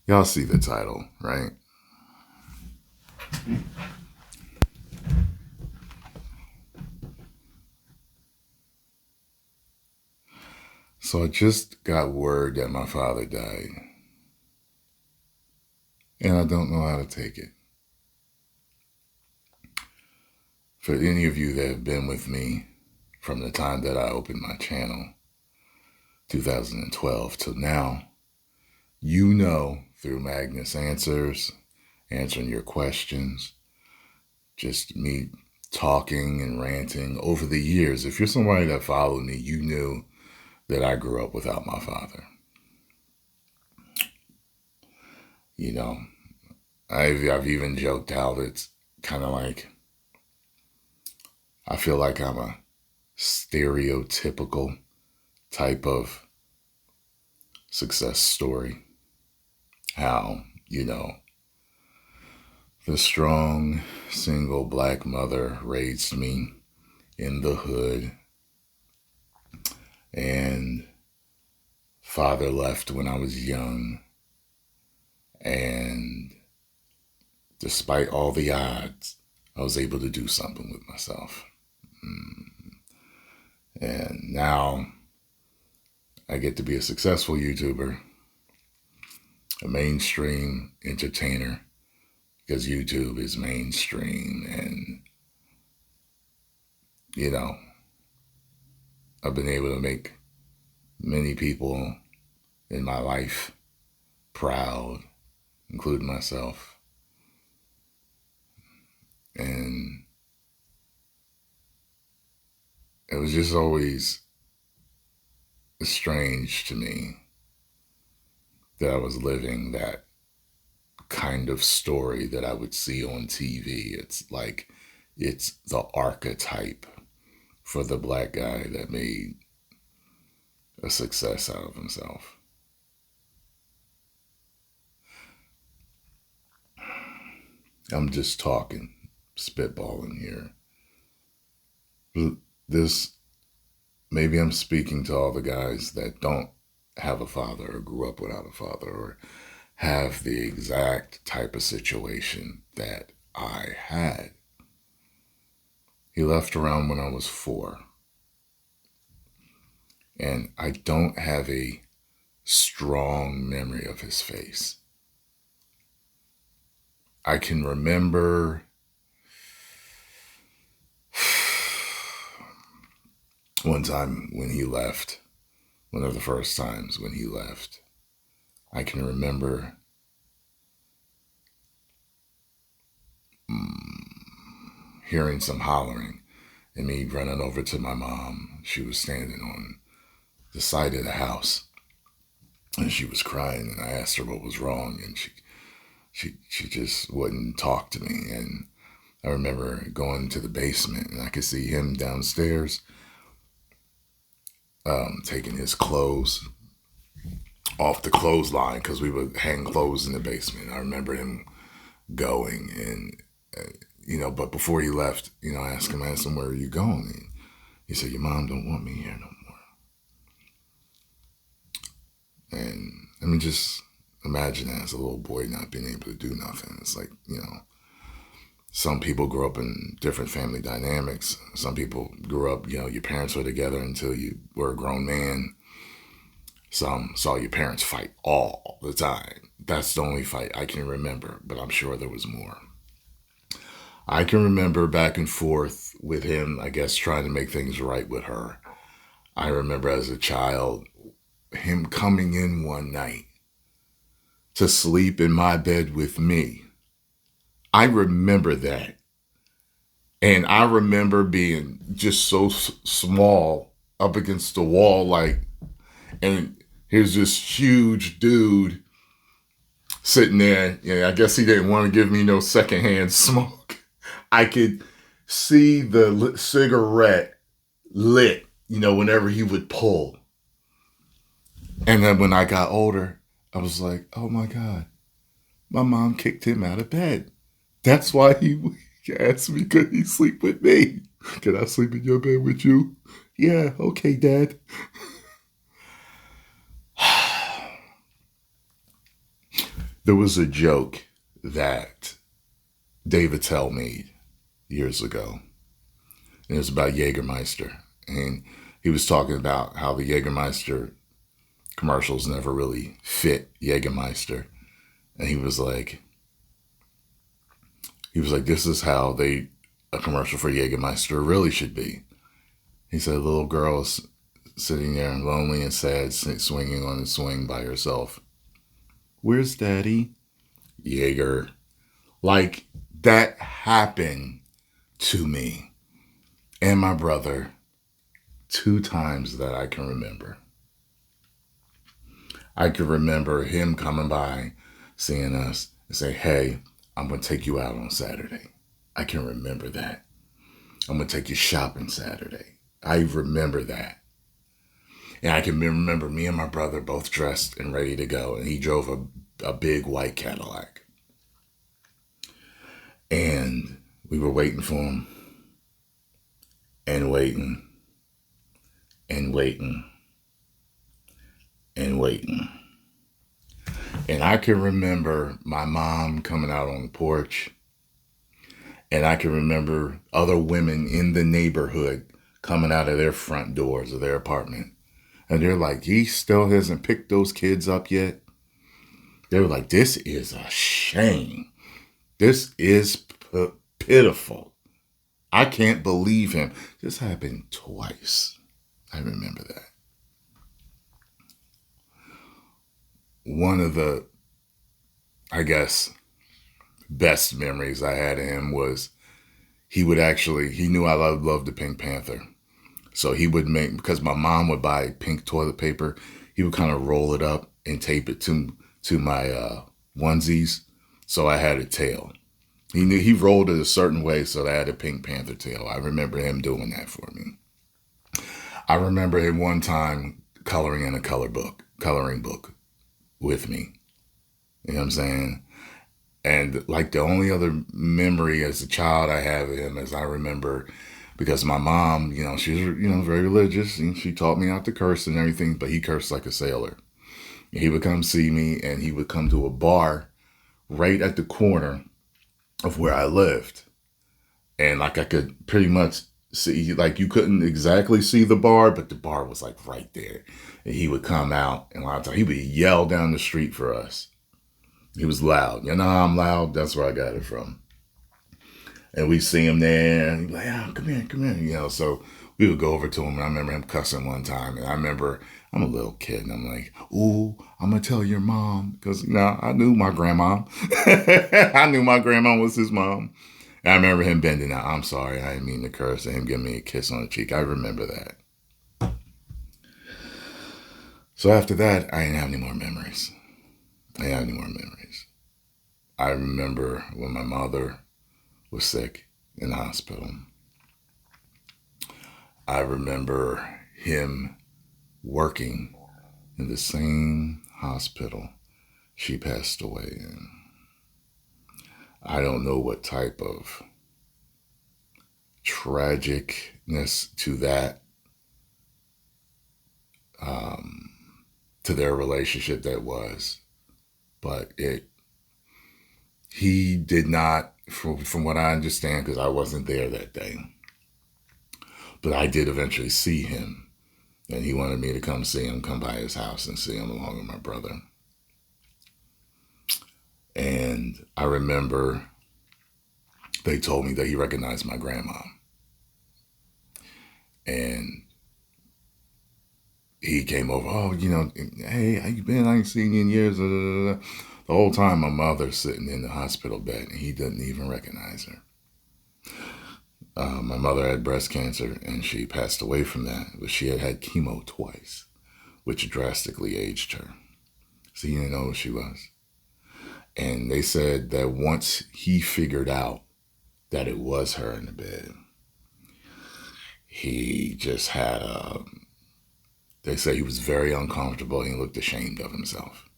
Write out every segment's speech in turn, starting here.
Y'all see the title, right? So I just got word that my father died, and I don't know how to take it. For any of you that have been with me from the time that I opened my channel, 2012 till now, you know through Magnus Answers, answering your questions, just me talking and ranting over the years. If you're somebody that followed me, you knew that I grew up without my father. You know, I've even joked how it's kind of like, I feel like I'm a stereotypical type of success story. How, the strong, single black mother raised me in the hood, and father left when I was young. And despite all the odds, I was able to do something with myself. And now I get to be a successful YouTuber, a mainstream entertainer, because YouTube is mainstream. And, I've been able to make many people in my life proud, including myself. And it was just always strange to me that I was living that kind of story that I would see on TV. It's like, it's the archetype for the black guy that made a success out of himself. I'm just talking, spitballing here. This, maybe I'm speaking to all the guys that don't have a father or grew up without a father or have the exact type of situation that I had. He left around when I was 4. And I don't have a strong memory of his face. I can remember one time when he left, one of the first times when he left, I can remember hearing some hollering and me running over to my mom. She was standing on the side of the house and she was crying, and I asked her what was wrong, and she just wouldn't talk to me. And I remember going to the basement and I could see him downstairs taking his clothes off the clothesline, because we would hang clothes in the basement. I remember him going, and but before he left, I asked him, where are you going? And he said, your mom don't want me here no more. And I mean, just imagine that as a little boy not being able to do nothing. It's like, some people grow up in different family dynamics. Some people grew up, your parents were together until you were a grown man. Some saw your parents fight all the time. That's the only fight I can remember, but I'm sure there was more. I can remember back and forth with him, I guess, trying to make things right with her. I remember as a child, him coming in one night to sleep in my bed with me. I remember that. And I remember being just so small up against the wall, and here's this huge dude sitting there. I guess he didn't want to give me no secondhand smoke. I could see the cigarette lit, whenever he would pull. And then when I got older, I was like, oh my God, my mom kicked him out of bed. That's why he asked me, could he sleep with me? Can I sleep in your bed with you? Yeah, okay, Dad. There was a joke that David Tell made years ago. And it was about Jägermeister. And he was talking about how the Jägermeister commercials never really fit Jägermeister. And this is how a commercial for Jägermeister really should be. He said, a little girl is sitting there lonely and sad, swinging on the swing by herself. Where's Daddy? Jaeger. Like, that happened to me and my brother 2 times that I can remember. I can remember him coming by, seeing us, and say, hey, I'm going to take you out on Saturday. I can remember that. I'm going to take you shopping Saturday. I remember that. And I can remember me and my brother both dressed and ready to go. And he drove a big white Cadillac. And we were waiting for him. And waiting. And waiting. And waiting. And I can remember my mom coming out on the porch. And I can remember other women in the neighborhood coming out of their front doors of their apartment. And they're like, he still hasn't picked those kids up yet. They were like, this is a shame. This is pitiful. I can't believe him. This happened twice. I remember that. One of the, I guess, best memories I had of him was he knew I loved the Pink Panther. So he would because my mom would buy pink toilet paper, he would kind of roll it up and tape it to my onesies. So I had a tail. He rolled it a certain way so that I had a Pink Panther tail. I remember him doing that for me. I remember him one time coloring in a coloring book with me. You know what I'm saying? And like the only other memory as a child I have of him is I remember, because my mom, she was, very religious, and she taught me not to curse and everything, but he cursed like a sailor. And he would come see me, and he would come to a bar right at the corner of where I lived. And like I could pretty much see, like you couldn't exactly see the bar, but the bar was like right there. And he would come out, and a lot of times he would yell down the street for us. He was loud. I'm loud. That's where I got it from. And we see him there, and he'd be like, oh, come here. So we would go over to him, and I remember him cussing one time. And I remember I'm a little kid, and I'm like, ooh, I'm going to tell your mom. Because, I knew my grandma. I knew my grandma was his mom. And I remember him bending out. I'm sorry, I didn't mean to curse. And him giving me a kiss on the cheek. I remember that. So after that, I didn't have any more memories. I remember when my mother was sick in the hospital. I remember him working in the same hospital she passed away in. I don't know what type of tragicness to that, to their relationship that was, but he did not, from what I understand, because I wasn't there that day, but I did eventually see him, and he wanted me to come see him, come by his house and see him along with my brother. And I remember they told me that he recognized my grandma. And he came over, hey, how you been? I ain't seen you in years. The whole time my mother's sitting in the hospital bed, and he didn't even recognize her. My mother had breast cancer, and she passed away from that. But she had chemo twice, which drastically aged her. So he didn't know who she was. And they said that once he figured out that it was her in the bed, he just had they say he was very uncomfortable. He looked ashamed of himself.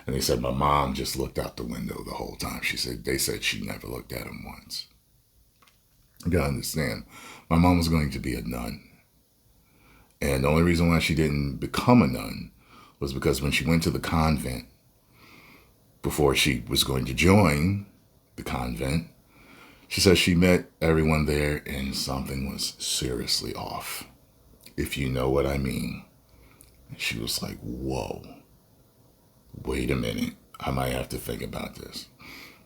And they said my mom just looked out the window the whole time. They said she never looked at him once. You gotta understand, my mom was going to be a nun. And the only reason why she didn't become a nun was because when she went to the convent, before she was going to join the convent, she said she met everyone there and something was seriously off, if you know what I mean. She was like, whoa, wait a minute. I might have to think about this.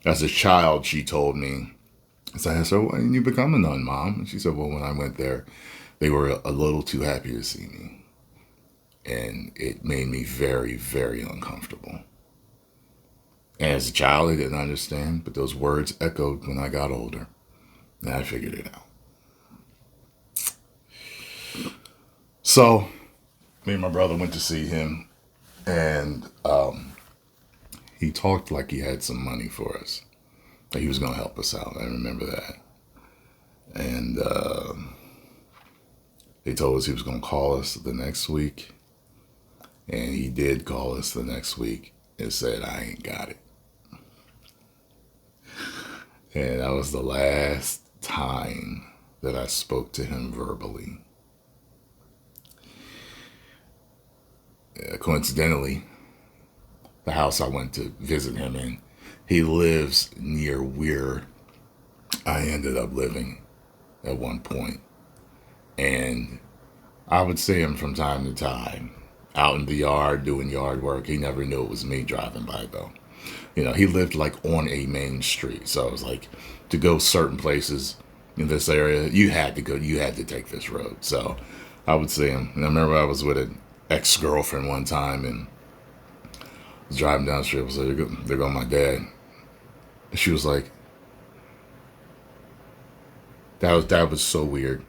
As a child, she told me, so I asked her, why didn't you become a nun, Mom? And she said, well, when I went there, they were a little too happy to see me. And it made me very, very uncomfortable. And as a child, I didn't understand, but those words echoed when I got older. And I figured it out. So, me and my brother went to see him, and he talked like he had some money for us. Like he was going to help us out. I remember that. And they told us he was going to call us the next week. And he did call us the next week and said, I ain't got it. And that was the last time that I spoke to him verbally. Coincidentally, the house I went to visit him in, he lives near where I ended up living at one point. And I would see him from time to time out in the yard doing yard work. He never knew it was me driving by, though. You know, he lived like on a main street. So it was like to go certain places in this area, you had to take this road. So I would see him. And I remember I was with an ex-girlfriend one time and I was driving down the street. I was like, there go my dad. And she was like, that was so weird.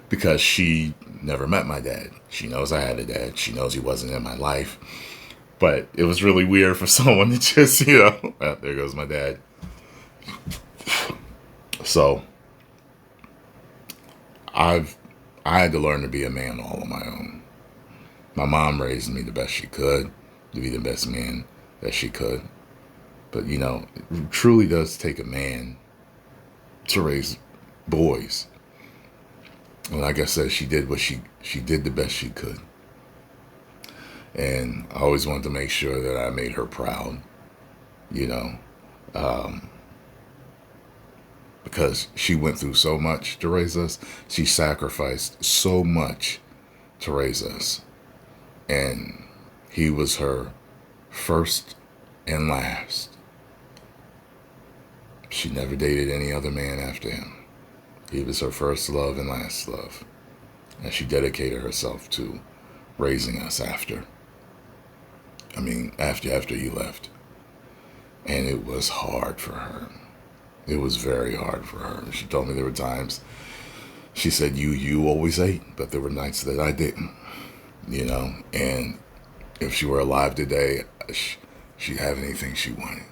Because she never met my dad. She knows I had a dad. She knows he wasn't in my life. But it was really weird for someone to just, oh, there goes my dad. So, I had to learn to be a man all on my own. My mom raised me the best she could, to be the best man that she could. But, it truly does take a man to raise boys. And like I said, she did she did the best she could. And I always wanted to make sure that I made her proud, because she went through so much to raise us. She sacrificed so much to raise us. And he was her first and last. She never dated any other man after him. He was her first love and last love. And she dedicated herself to raising us after he left. And it was hard for her. It was very hard for her. She told me there were times, she said, you always ate, but there were nights that I didn't, and if she were alive today, she'd have anything she wanted.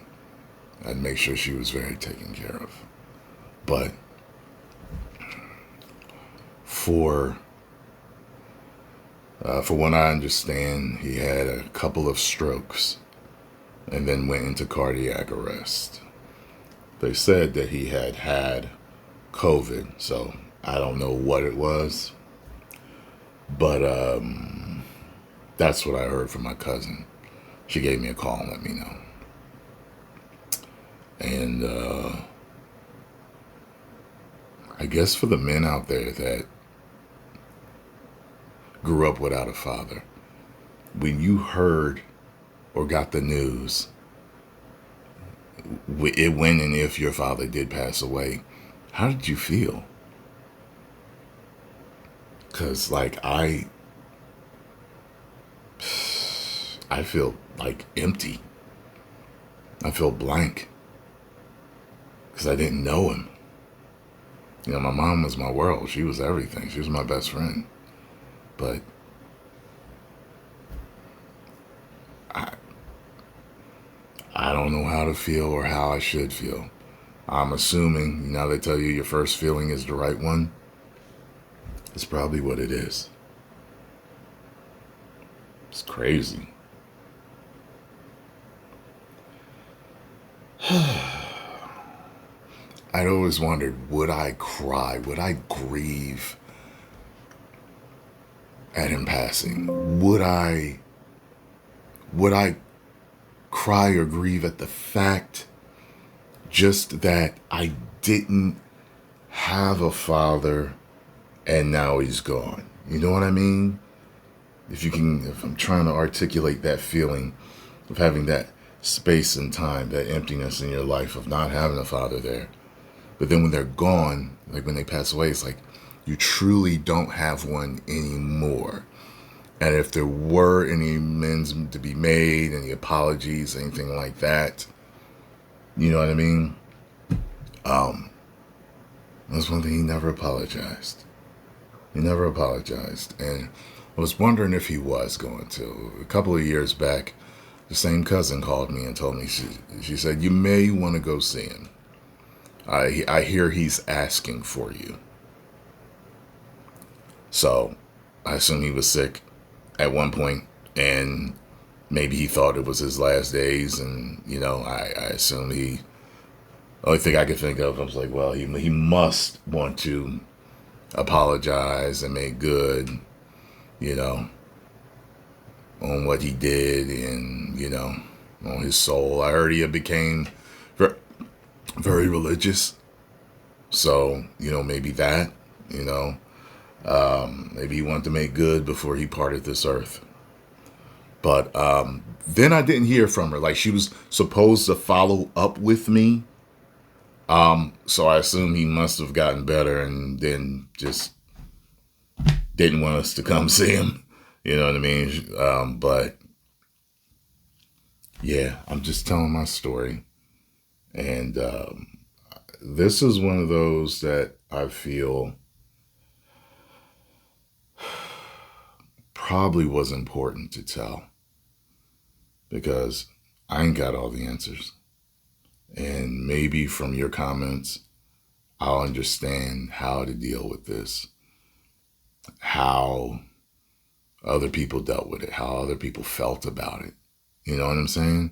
I'd make sure she was very taken care of. But for what I understand, he had a couple of strokes and then went into cardiac arrest. They said that he had COVID, so I don't know what it was, but that's what I heard from my cousin. She gave me a call and let me know. And I guess for the men out there that grew up without a father, when you heard or got the news, when and if your father did pass away, how did you feel? Because, I feel like empty. I feel blank. Because I didn't know him. My mom was my world. She was everything. She was my best friend. But I don't know how to feel or how I should feel. I'm assuming, they tell you your first feeling is the right one. It's probably what it is. It's crazy. I'd always wondered, would I cry? Would I grieve at him passing? Would I cry or grieve at the fact just that I didn't have a father and now he's gone. You know what I mean? If I'm trying to articulate that feeling of having that space and time, that emptiness in your life of not having a father there. But then when they're gone, like when they pass away, it's like you truly don't have one anymore. And if there were any amends to be made, any apologies, anything like that, you know what I mean? That's one thing, he never apologized. He never apologized. And I was wondering if he was going to. A couple of years back, the same cousin called me and told me, she said, you may want to go see him. I hear he's asking for you. So I assume he was sick at one point, and maybe he thought it was his last days. And, you know, I assume only thing I could think of, I was like, well, he must want to apologize and make good, you know, on what he did and, you know, on his soul. I heard he became very, very religious. So, you know, maybe that, you know, maybe he wanted to make good before he parted this earth. But then I didn't hear from her. Like, she was supposed to follow up with me. So I assume he must have gotten better and then just didn't want us to come see him. You know what I mean? But yeah, I'm just telling my story. And this is one of those that I feel probably was important to tell, because I ain't got all the answers. And maybe from your comments, I'll understand how to deal with this, how other people dealt with it, how other people felt about it. You know what I'm saying?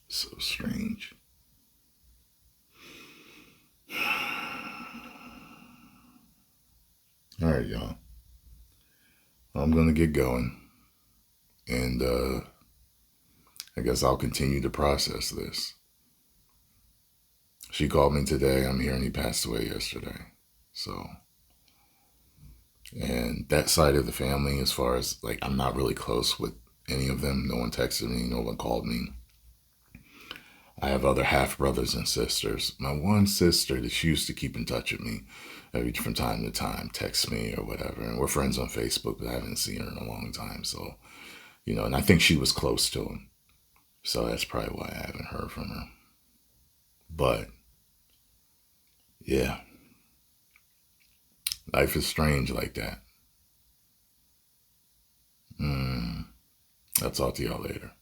So strange. All right, y'all. I'm going to get going. And I guess I'll continue to process this. She called me today. I'm hearing he passed away yesterday. So, and that side of the family, as far as like, I'm not really close with any of them. No one texted me. No one called me. I have other half brothers and sisters. My one sister that she used to keep in touch with me from time to time, text me or whatever. And we're friends on Facebook, but I haven't seen her in a long time. So, you know, and I think she was close to him. So that's probably why I haven't heard from her. But yeah, life is strange like that. I'll talk to y'all later.